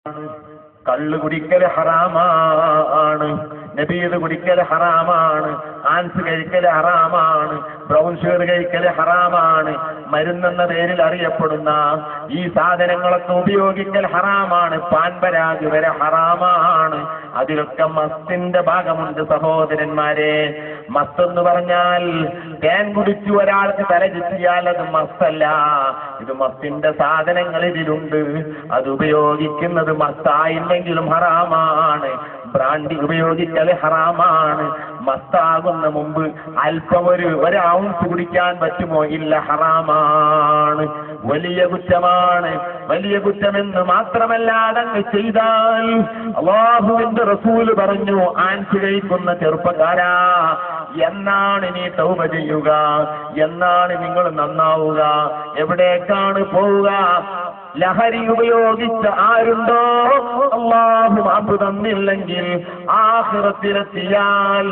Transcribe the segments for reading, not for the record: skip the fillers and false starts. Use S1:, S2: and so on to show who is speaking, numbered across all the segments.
S1: കള്ള് കുടിക്കൽ ഹറാമാണ്, നബീദ് കുടിക്കൽ ഹറാമാണ്, ആൻസ് കഴിക്കൽ ഹറാമാണ്, ബ്രൗൺ ഷുഗർ കഴിക്കൽ ഹറാമാണ്, മരുന്നെന്ന പേരിൽ അറിയപ്പെടുന്ന ഈ സാധനങ്ങളൊക്കെ ഉപയോഗിക്കൽ ഹറാമാണ്, പാൻപരാഗ് വരെ ഹറാമാണ്. അതിലൊക്കെ മസ്തിന്റെ ഭാഗമുണ്ട് സഹോദരന്മാരെ. മസ്തെന്ന് പറഞ്ഞാൽ തേൻ കുടിച്ചു ഒരാൾക്ക് തല ചുറ്റിയാൽ അത് മസ്തല്ല. ഇത് മസ്തിന്റെ സാധനങ്ങൾ ഇതിലുണ്ട്. അത് ഉപയോഗിക്കുന്നത് മസ്തായില്ലെങ്കിലും ഹറാമാണ്. ബ്രാൻഡി ഉപയോഗിക്കൽ ഹറാമാണ്. മസ്താകുന്ന മുമ്പ് അല്പം ഒരു ഔൺസ് കുടിക്കാൻ പറ്റുമോ? ഇല്ല, ഹറാമാണ്. വലിയ കുറ്റമാണ്. വലിയ കുറ്റമെന്ന് മാത്രമല്ല, അതങ്ങ് ചെയ്താൽ അല്ലാഹുവിന്റെ റസൂൽ പറഞ്ഞു, ആൻസ് കഴിക്കുന്ന ചെറുപ്പക്കാരാ, എന്നാണ് നീ തൗബ ചെയ്യുക? എന്നാണ് നിങ്ങൾ നന്നാവുക? എവിടേക്കാണ് പോവുക? ലഹരി ഉപയോഗിച്ച ആരുണ്ടോ അല്ലാഹു മാപ്പ് തന്നില്ലെങ്കിൽ ആഖിറത്തിലെത്തിയാൽ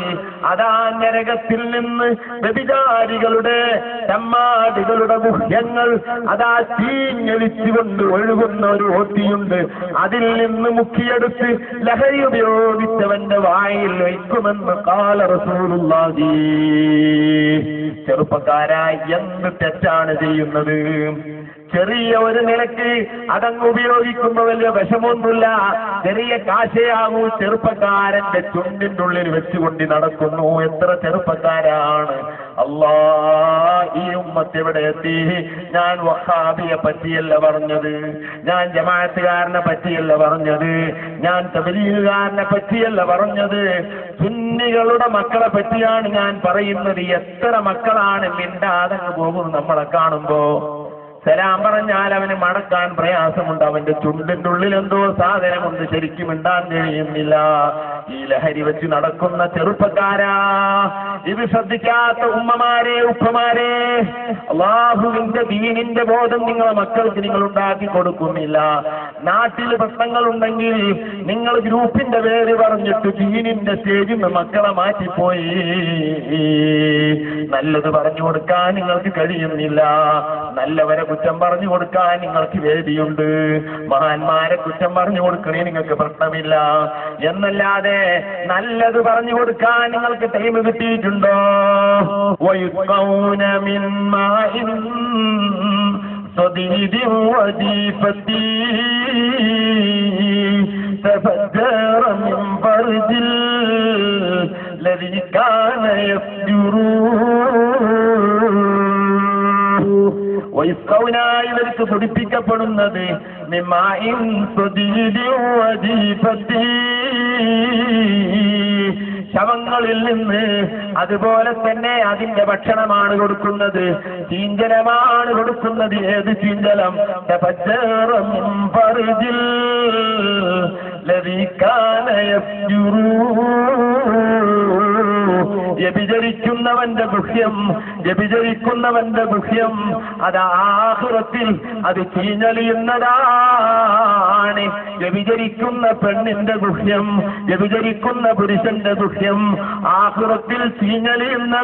S1: അതാ നരകത്തിൽ നിന്ന് വ്യഭിചാരികളുടെ ചമ്മാടികളുടെ ഗുഹ്യങ്ങൾ അതാ തീഞ്ഞൊലിച്ചുകൊണ്ട് ഒഴുകുന്ന ഒരു ഓത്തിയുണ്ട്. അതിൽ നിന്ന് മുക്കിയെടുത്ത് ലഹരി ഉപയോഗിച്ചവന്റെ വായിൽ വയ്ക്കുമെന്ന് ഖാല റസൂലുള്ളാഹി. ചെറുപ്പക്കാരായി എന്ത് തെറ്റാണ് ചെയ്യുന്നത്? ചെറിയ ഒരു നിലയ്ക്ക് അതങ്ങ് ഉപയോഗിക്കുമ്പോ വലിയ വിഷമൊന്നുമില്ല. ചെറിയ കാശയാകൂ, ചെറുപ്പക്കാരന്റെ ചുണ്ടിന്റെ ഉള്ളിൽ വെച്ചുകൊണ്ട് നടക്കുന്നു. എത്ര ചെറുപ്പക്കാരാണ്! അല്ലാ, ഈ ഉമ്മത്ത് എവിടെ എത്തി? ഞാൻ വഹാബിയെ പറ്റിയല്ല പറഞ്ഞത്, ഞാൻ ജമാഅത്തുകാരനെ പറ്റിയല്ല പറഞ്ഞത്, ഞാൻ തബ്ലീഗുകാരനെ പറ്റിയല്ല പറഞ്ഞത്, സുന്നികളുടെ മക്കളെ പറ്റിയാണ് ഞാൻ പറയുന്നത്. എത്ര മക്കളാണ് മിണ്ടാതങ്ങ് പോകുന്നു നമ്മളെ കാണുമ്പോ. സലാം പറഞ്ഞാൽ അവന് മടക്കാൻ പ്രയാസമുണ്ട്. അവന്റെ ചുണ്ടിന്റെ ഉള്ളിൽ എന്തോ സാധനമുണ്ട്, ശരിക്കും മിണ്ടാൻ കഴിയുന്നില്ല. ഈ ലഹരി വെച്ച് നടക്കുന്ന ചെറുപ്പക്കാരാ, ഇത് ശ്രദ്ധിക്കാത്ത ഉമ്മമാരെ, ഉപ്പമാരെ, അല്ലാഹുവിന്റെ ദീനിന്റെ ബോധം നിങ്ങളെ മക്കൾക്ക് നിങ്ങൾ ഉണ്ടാക്കി കൊടുക്കുന്നില്ല. നാട്ടിൽ പ്രശ്നങ്ങളുണ്ടെങ്കിൽ നിങ്ങൾ ഗ്രൂപ്പിന്റെ പേര് പറഞ്ഞിട്ട് ദീനിന്റെ സ്റ്റേജിൽ നിന്ന് മക്കളെ മാറ്റിപ്പോയി. നല്ലത് പറഞ്ഞു കൊടുക്കാൻ നിങ്ങൾക്ക് കഴിയുന്നില്ല. നല്ലവരെ കുറ്റം പറഞ്ഞു കൊടുക്കാൻ നിങ്ങൾക്ക് വേദിയുണ്ട്. മഹാന്മാരെ കുറ്റം പറഞ്ഞു കൊടുക്കണേ നിങ്ങൾക്ക് പ്രശ്നമില്ല. എന്നല്ലാതെ നല്ലത് പറഞ്ഞു കൊടുക്കാൻ നിങ്ങൾക്ക് ടൈം കിട്ടിയിട്ടുണ്ടോ? വയുസ്ഖൗന മിൻ മാഇൻ സദീദിൻ വദീഫത്തി തഫജ്ജറ മിൻ ഫർജിൽ ലദീ കാന യഫ്ജുറൂ. വൈസ്കൗനായി ഇവർക്ക് തുടിപ്പിക്കപ്പെടുന്നത് മിമ്മാഇൻ സദീദിൻ വദീഫത്തി, ശവങ്ങളിൽ നിന്ന്. അതുപോലെ തന്നെ അതിന്റെ ഭക്ഷണമാണ് കൊടുക്കുന്നത്, ചീഞ്ചലമാണ് കൊടുക്കുന്നത്. ഏത് ചീഞ്ചലം? തഫജ്ജറ മിൻ ഫർജിൽ ലദീ കാന യഫ്ജുറൂ. വ്യഭിചരിക്കുന്നവന്റെ ഗുഹ്യം, വ്യഭിചരിക്കുന്നവന്റെ ഗുഹ്യം അത് ആഖിറത്തിൽ അത് ചീഞ്ഞളിയുന്നതാണ്. വ്യഭിചരിക്കുന്ന പെണ്ണിന്റെ ഗുഹ്യം, വ്യഭിചരിക്കുന്ന പുരുഷന്റെ ഗുഹ്യം ആഖിറത്തിൽ ചീഞ്ഞളിയുന്നതാണ്.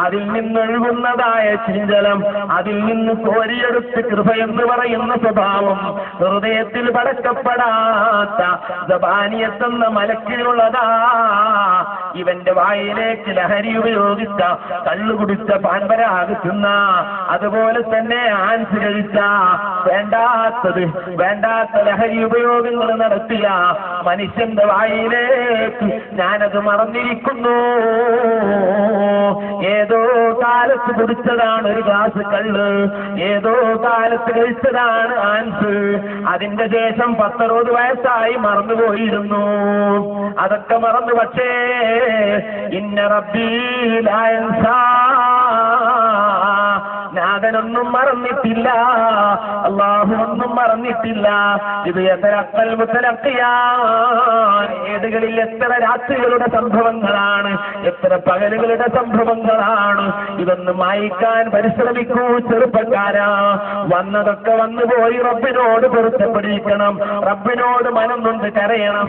S1: അതിൽ നിന്നൊഴുകുന്നതായ ചീഞ്ചലം, അതിൽ നിന്ന് കോരിയെടുത്ത് കൃപയെന്ന് പറയുന്ന സ്വഭാവം ഹൃദയത്തിൽ പടക്കപ്പെടാത്ത സബാനിയത്തെന്ന മലക്കിലുള്ളതാ. ഇവന്റെ വായിലേക്ക് ലഹരി ഉപയോഗിച്ച, കള്ളുകുടിച്ച, പാൻപരാകുന്ന, അതുപോലെ തന്നെ ആൻസ് കഴിച്ച, വേണ്ടാത്ത ലഹരി ഉപയോഗങ്ങൾ നടത്തിയ മനുഷ്യന്റെ വായിലേക്ക് ഞാനത് മറന്നിരിക്കുന്നു. ഏതോ കാലത്ത് കുടിച്ചതാണ് ഒരു ഗ്ലാസ് കള്ള്, ഏതോ കാലത്ത് കഴിച്ചതാണ് ആൻസ്. അതിന്റെ ശേഷം 10-60 വയസ്സായി മറന്നുപോയിരുന്നു. അതൊക്കെ മറന്നു. പക്ഷേ ഇന്ന റബ്ബീ ലാ യൻസാ, നാഥനൊന്നും മറന്നിട്ടില്ല, അല്ലാഹു ഒന്നും മറന്നിട്ടില്ല. ഇത് യതറക്കൽ മുതലഖിയാൻ, ഏടുകളിൽ എത്ര രാത്രികളുടെ സംഭവങ്ങളാണ്, എത്ര പകലുകളുടെ സംഭവങ്ങളാണ്. ഇതൊന്ന് മായ്ക്കാൻ പരിശ്രമിക്കൂ ചെറുപ്പക്കാരാ. വന്നതൊക്കെ വന്നുപോയി. റബ്ബിനോട് പൊരുത്തപ്പെടിക്കണം, റബ്ബിനോട് മനം നൊന്ത് കരയണം.